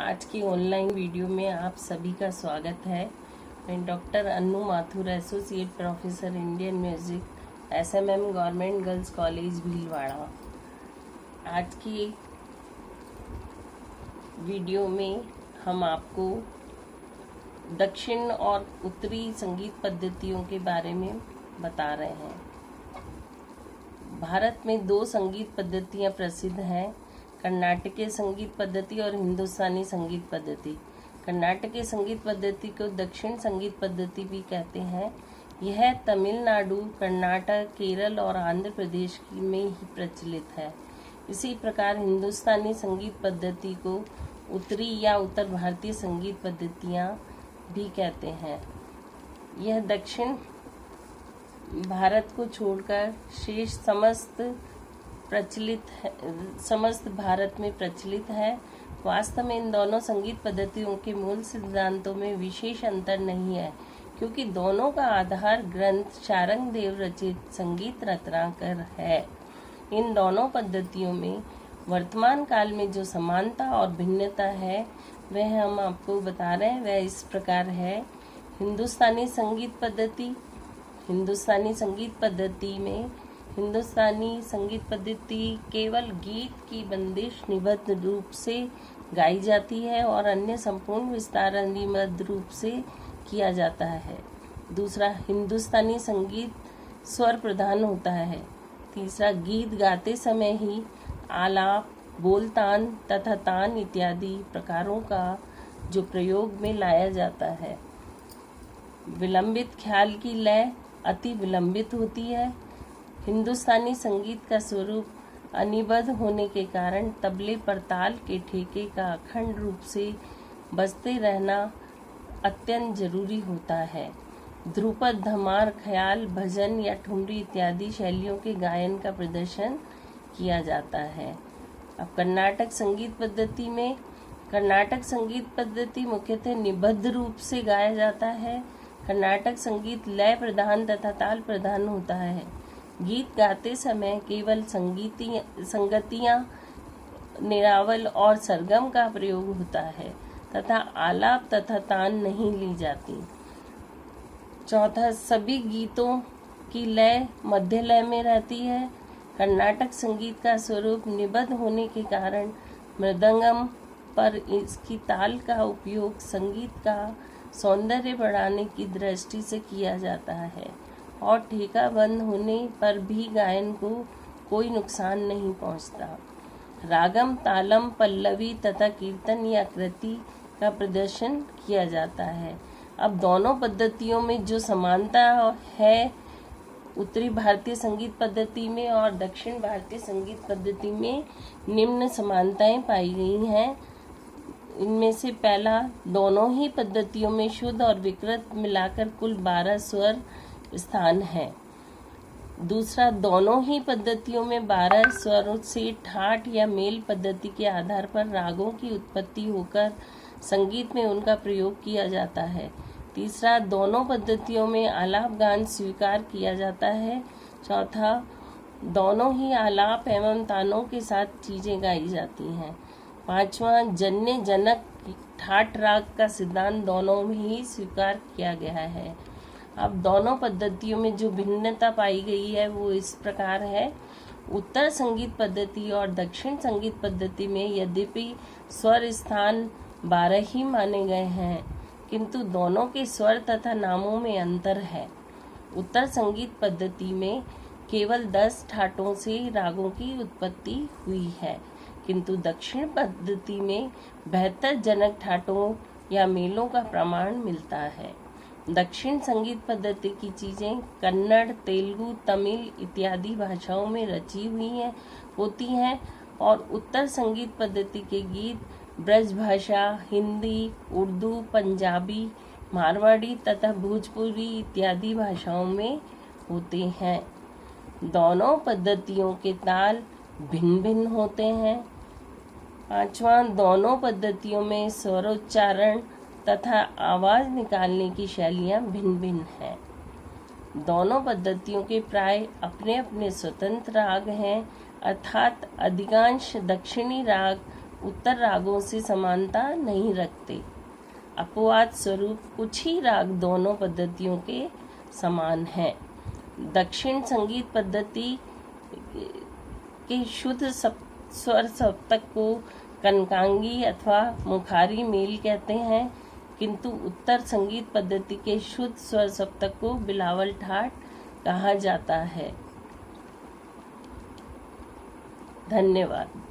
आज की online video में आप सभी का स्वागत है। मैं doctor Annu Mathur, associate professor Indian music, SMM government girls college Bhilwara. आज की वीडियो में हम आपको दक्षिण और उत्तरी संगीत पद्धतियों के बारे में बता रहे हैं। भारत में दो संगीत पद्धतियां प्रसिद्ध हैं, कर्नाटकीय संगीत पद्धति और हिंदुस्तानी संगीत पद्धति। कर्नाटकीय संगीत पद्धति को दक्षिण संगीत पद्धति भी कहते हैं। यह तमिलनाडु, कर्नाटक, केरल और आंध्र प्रदेश में ही प्रचलित है। इसी प्रकार हिंदुस्तानी संगीत पद्धति को उत्तरी या उत्तर भारतीय संगीत पद्धतियां भी कहते हैं। यह दक्षिण भारत को छोड़कर शेष समस्त भारत में प्रचलित है। वास्तव में इन दोनों संगीत पद्धतियों के मूल सिद्धांतों में विशेष अंतर नहीं है, क्योंकि दोनों का आधार ग्रंथ शारंगदेव रचित संगीत रत्नाकर है। इन दोनों पद्धतियों में वर्तमान काल में जो समानता और भिन्नता है वह हम आपको बता रहे हैं। वह इस प्रकार है। हिंदुस्तानी संगीत पद्धति में हिंदुस्तानी संगीत पद्धति केवल गीत की बंदिश निबद्ध रूप से गाई जाती है और अन्य संपूर्ण विस्तार अनिबद्ध रूप से किया जाता है। दूसरा, हिंदुस्तानी संगीत स्वर प्रधान होता है। तीसरा, गीत गाते समय ही आलाप, बोलतान तथा तान इत्यादि प्रकारों का जो प्रयोग में लाया जाता है। विलंबित ख्याल की लय अति विलंबित होती है। हिंदुस्तानी संगीत का स्वरूप अनिबद्ध होने के कारण तबले पर ताल के ठेके का अखंड रूप से बजते रहना अत्यंत जरूरी होता है। ध्रुपद, धमार, ख्याल, भजन या ठुमरी इत्यादि शैलियों के गायन का प्रदर्शन किया जाता है। अब कर्नाटक संगीत पद्धति मुख्यतः निबद्ध रूप से गाया जाता है। कर्नाटक संगीत लय प्रधान तथा ताल प्रधान होता है। गीत गाते समय केवल संगतियां, निरावल और सरगम का प्रयोग होता है तथा आलाप तथा तान नहीं ली जाती। चौथा, सभी गीतों की लय मध्य लय में रहती है। कर्नाटक संगीत का स्वरूप निबद्ध होने के कारण मृदंगम पर इसकी ताल का उपयोग संगीत का सौंदर्य बढ़ाने की दृष्टि से किया जाता है और ठेका बंद होने पर भी गायन को कोई नुकसान नहीं पहुंचता। रागम, तालम, पल्लवी तथा कीर्तन या कृति का प्रदर्शन किया जाता है। अब दोनों पद्धतियों में जो समानता है, उत्तरी भारतीय संगीत पद्धति में और दक्षिण भारतीय संगीत पद्धति में निम्न समानताएं पाई गई हैं। इनमें से पहला, दोनों ही पद्धतियों में शुद्ध और विकृत मिलाकर कुल 12 स्वर स्थान है। दूसरा, दोनों ही पद्धतियों में 12 स्वरों से ठाठ या मेल पद्धति के आधार पर रागों की उत्पत्ति होकर संगीत में उनका प्रयोग किया जाता है। तीसरा, दोनों पद्धतियों में आलाप गान स्वीकार किया जाता है। चौथा, दोनों ही आलाप एवं तानों के साथ चीजें गाई जाती हैं। पांचवा, जन्य जनक ठाठ राग का सिद्धांत दोनों में ही स्वीकार किया गया है। अब दोनों पद्धतियों में जो भिन्नता पाई गई है वो इस प्रकार है। उत्तर संगीत पद्धति और दक्षिण संगीत पद्धति में यद्यपि स्वर स्थान 12 ही माने गए हैं, किंतु दोनों के स्वर तथा नामों में अंतर है। उत्तर संगीत पद्धति में केवल 10 ठाठों से रागों की उत्पत्ति हुई है, किंतु दक्षिण पद्धति में 72 जनक ठाठों या मेलों का प्रमाण मिलता है। दक्षिण संगीत पद्धति की चीजें कन्नड़, तेलुगु, तमिल इत्यादि भाषाओं में रची हुई होती हैं और उत्तर संगीत पद्धति के गीत ब्रज भाषा, हिंदी, उर्दू, पंजाबी, मारवाड़ी तथा भोजपुरी इत्यादि भाषाओं में होते हैं। दोनों पद्धतियों के ताल भिन्न भिन्न होते हैं। पांचवा, दोनों पद्धतियों में स्वरोच्चारण तथा आवाज निकालने की शैलियां भिन्न भिन्न हैं। दोनों पद्धतियों के प्राय अपने अपने स्वतंत्र राग हैं, अर्थात अधिकांश दक्षिणी राग उत्तर रागों से समानता नहीं रखते। अपवाद स्वरूप कुछ ही राग दोनों पद्धतियों के समान हैं। दक्षिण संगीत पद्धति के शुद्ध स्वर सप्तक को कनकांगी अथवा मुखारी मेल कहते हैं, किंतु उत्तर संगीत पद्धति के शुद्ध स्वर सप्तक को बिलावल ठाट कहा जाता है। धन्यवाद।